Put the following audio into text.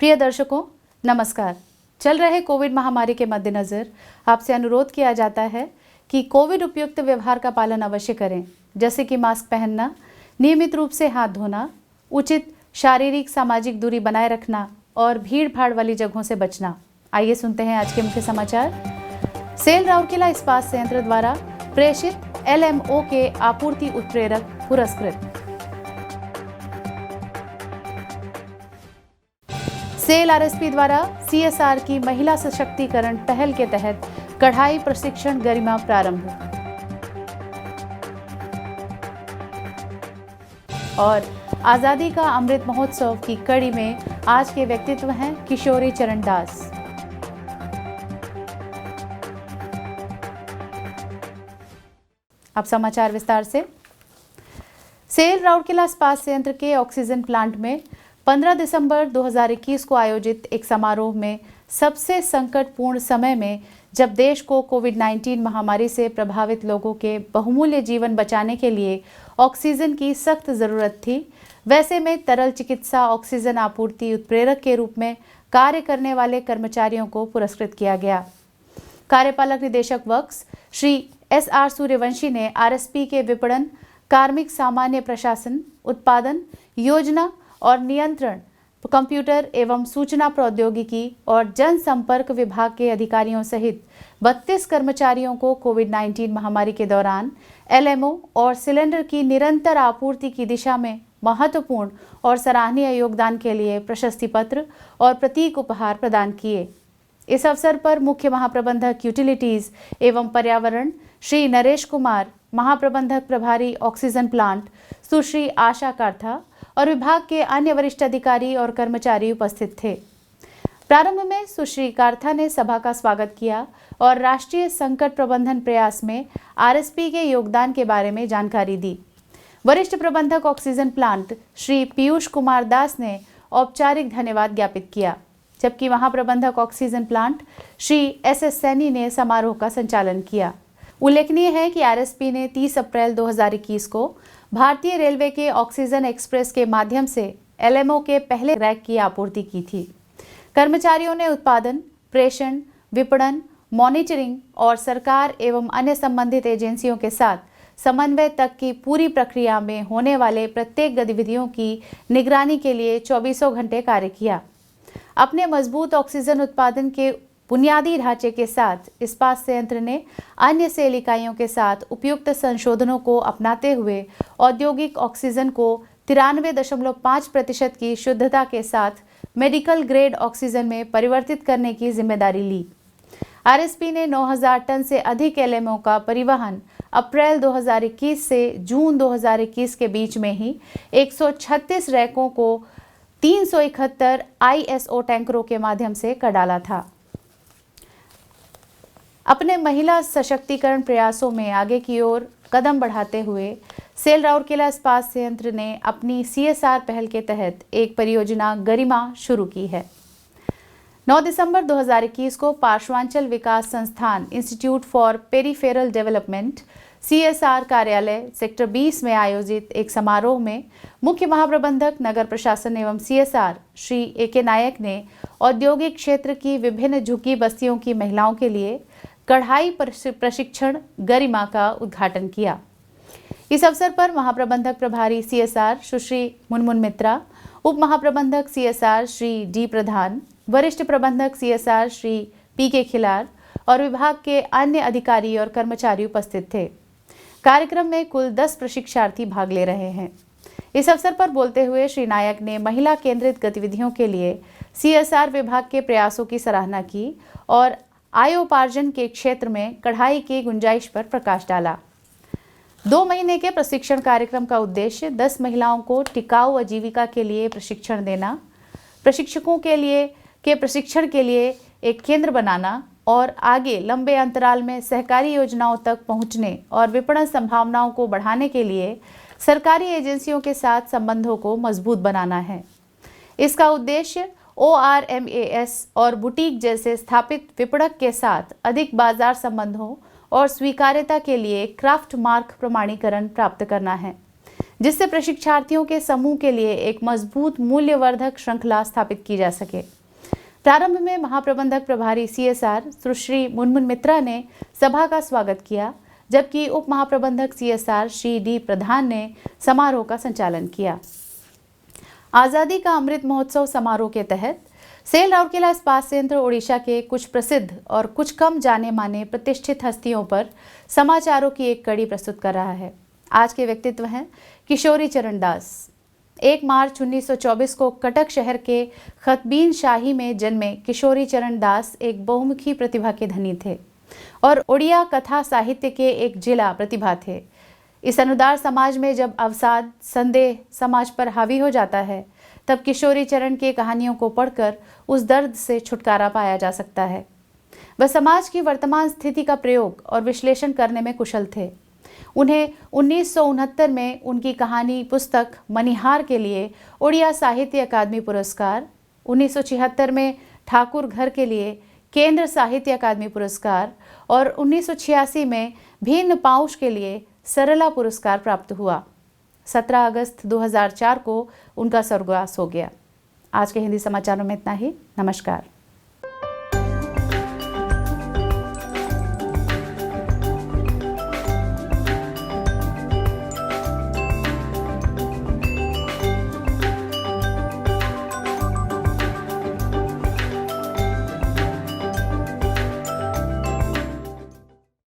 प्रिय दर्शकों, नमस्कार। चल रहे कोविड महामारी के मद्देनजर आपसे अनुरोध किया जाता है कि कोविड उपयुक्त व्यवहार का पालन अवश्य करें, जैसे कि मास्क पहनना, नियमित रूप से हाथ धोना, उचित शारीरिक सामाजिक दूरी बनाए रखना और भीड़ भाड़ वाली जगहों से बचना। आइए सुनते हैं आज के मुख्य समाचार। सेल राउरकेला इस्पात संयंत्र द्वारा प्रेषित LMO के आपूर्ति उत्प्रेरक पुरस्कृत। सेल RSP द्वारा CSR की महिला सशक्तिकरण पहल के तहत कढ़ाई प्रशिक्षण गरिमा प्रारंभ। और आजादी का अमृत महोत्सव की कड़ी में आज के व्यक्तित्व हैं किशोरी चरण दास। अब समाचार विस्तार से। सेल राउरकेला इस्पात संयंत्र के ऑक्सीजन प्लांट में 15 दिसंबर 2021 को आयोजित एक समारोह में सबसे संकटपूर्ण समय में जब देश को कोविड-19 महामारी से प्रभावित लोगों के बहुमूल्य जीवन बचाने के लिए ऑक्सीजन की सख्त जरूरत थी, वैसे में तरल चिकित्सा ऑक्सीजन आपूर्ति उत्प्रेरक के रूप में कार्य करने वाले कर्मचारियों को पुरस्कृत किया गया। कार्यपालक निदेशक वर्क्स श्री SR सूर्यवंशी ने RSP के विपणन, कार्मिक सामान्य प्रशासन, उत्पादन, योजना और नियंत्रण, कंप्यूटर एवं सूचना प्रौद्योगिकी और जनसंपर्क विभाग के अधिकारियों सहित 32 कर्मचारियों को कोविड-19 महामारी के दौरान LMO और सिलेंडर की निरंतर आपूर्ति की दिशा में महत्वपूर्ण और सराहनीय योगदान के लिए प्रशस्ति पत्र और प्रतीक उपहार प्रदान किए। इस अवसर पर मुख्य महाप्रबंधक यूटिलिटीज एवं पर्यावरण श्री नरेश कुमार, महाप्रबंधक प्रभारी ऑक्सीजन प्लांट सुश्री आशा काथा और विभाग के अन्य वरिष्ठ अधिकारी और कर्मचारी उपस्थित थे। प्रारंभ में सुश्री काथा ने सभा का स्वागत किया और राष्ट्रीय संकट प्रबंधन प्रयास में RSP के योगदान के बारे में जानकारी दी। वरिष्ठ प्रबंधक ऑक्सीजन प्लांट श्री पीयूष कुमार दास ने औपचारिक धन्यवाद ज्ञापित किया, जबकि महाप्रबंधक oxygen plant Shri SS Saini ने समारोह का संचालन किया। उल्लेखनीय है कि RSP ने 30 अप्रैल 2021 को भारतीय रेलवे के ऑक्सीजन एक्सप्रेस के माध्यम से LMO के पहले रैक की आपूर्ति की थी। कर्मचारियों ने उत्पादन, प्रेषण, विपणन, मॉनिटरिंग और सरकार एवं अन्य संबंधित एजेंसियों के साथ समन्वय तक की पूरी प्रक्रिया में होने वाले प्रत्येक गतिविधियों की निगरानी के लिए 24 घंटे कार्य किया। अपने मजबूत ऑक्सीजन उत्पादन के बुनियादी ढांचे के साथ इस्पात संयंत्र ने अन्य सेल इकाइयों के साथ उपयुक्त संशोधनों को अपनाते हुए औद्योगिक ऑक्सीजन को 93.5% की शुद्धता के साथ मेडिकल ग्रेड ऑक्सीजन में परिवर्तित करने की जिम्मेदारी ली। RSP ने 9000 टन से अधिक LMO का परिवहन अप्रैल 2021 से जून 2021 के बीच में ही 136 रैकों को 371 ISO टैंकरों के माध्यम से कर डाला था। अपने महिला सशक्तिकरण प्रयासों में आगे की ओर कदम बढ़ाते हुए सेल राउरकेला इस्पात संयंत्र ने अपनी CSR पहल के तहत एक परियोजना गरिमा शुरू की है। 9 दिसंबर 2021 को पार्श्वांचल विकास संस्थान institute for peripheral development CSR कार्यालय सेक्टर 20 में आयोजित एक समारोह में मुख्य महाप्रबंधक नगर प्रशासन एवं CSR श्री AK नायक ने औद्योगिक क्षेत्र की विभिन्न झुग्गी बस्तियों की महिलाओं के लिए कढ़ाई प्रशिक्षण गरिमा का उद्घाटन किया। इस अवसर पर महाप्रबंधक प्रभारी CSR सुश्री मुनमुन मित्रा, उप महाप्रबंधक CSR श्री D प्रधान, वरिष्ठ प्रबंधक CSR श्री PK खिलार और विभाग के अन्य अधिकारी और कर्मचारी उपस्थित थे। कार्यक्रम में कुल 10 प्रशिक्षार्थी भाग ले रहे हैं। इस अवसर पर बोलते हुए श्री नायक ने महिला केंद्रित गतिविधियों के लिए CSR विभाग के प्रयासों की सराहना की और आयोपार्जन के क्षेत्र में कढ़ाई की गुंजाइश पर प्रकाश डाला। 2 महीने के प्रशिक्षण कार्यक्रम का उद्देश्य 10 महिलाओं को टिकाऊ आजीविका के लिए प्रशिक्षण देना, प्रशिक्षकों के प्रशिक्षण के लिए एक केंद्र बनाना और आगे लंबे अंतराल में सहकारी योजनाओं तक पहुंचने और विपणन संभावनाओं को बढ़ाने के लिए सरकारी एजेंसियों के साथ संबंधों को मजबूत बनाना है। इसका उद्देश्य ORMAS और बुटीक जैसे स्थापित विपणक के साथ अधिक बाजार संबंधों और स्वीकार्यता के लिए क्राफ्ट मार्क प्रमाणीकरण प्राप्त करना है, जिससे प्रशिक्षार्थियों के समूह के लिए एक मजबूत मूल्यवर्धक श्रृंखला स्थापित की जा सके। प्रारंभ में महाप्रबंधक प्रभारी CSR सुश्री मुनमुन मित्रा ने सभा का स्वागत किया, जबकि उप महाप्रबंधक CSR श्री D प्रधान ने समारोह का संचालन किया। आज़ादी का अमृत महोत्सव समारोह के तहत सेल राउरकेला इस्पात संयंत्र ओडिशा के कुछ प्रसिद्ध और कुछ कम जाने माने प्रतिष्ठित हस्तियों पर समाचारों की एक कड़ी प्रस्तुत कर रहा है। आज के व्यक्तित्व हैं किशोरी चरण दास। 1 मार्च 1924 को कटक शहर के खतबीन शाही में जन्मे किशोरी चरण दास एक बहुमुखी प्रतिभा के धनी थे और ओडिया कथा साहित्य के एक जिला प्रतिभा थे। इस अनुदार समाज में जब अवसाद, संदेह समाज पर हावी हो जाता है, तब किशोरी चरण की कहानियों को पढ़कर उस दर्द से छुटकारा पाया जा सकता है। वह समाज की वर्तमान स्थिति का प्रयोग और विश्लेषण करने में कुशल थे। उन्हें 1969 में उनकी कहानी पुस्तक मनिहार के लिए ओडिया साहित्य अकादमी पुरस्कार, 1976 में ठाकुर घर के लिए केंद्र साहित्य अकादमी पुरस्कार और 1986 में भिन्न पाउश के लिए सरला पुरस्कार प्राप्त हुआ। 17 अगस्त 2004 को उनका स्वर्गवास हो गया। आज के हिंदी समाचारों में इतना ही। नमस्कार।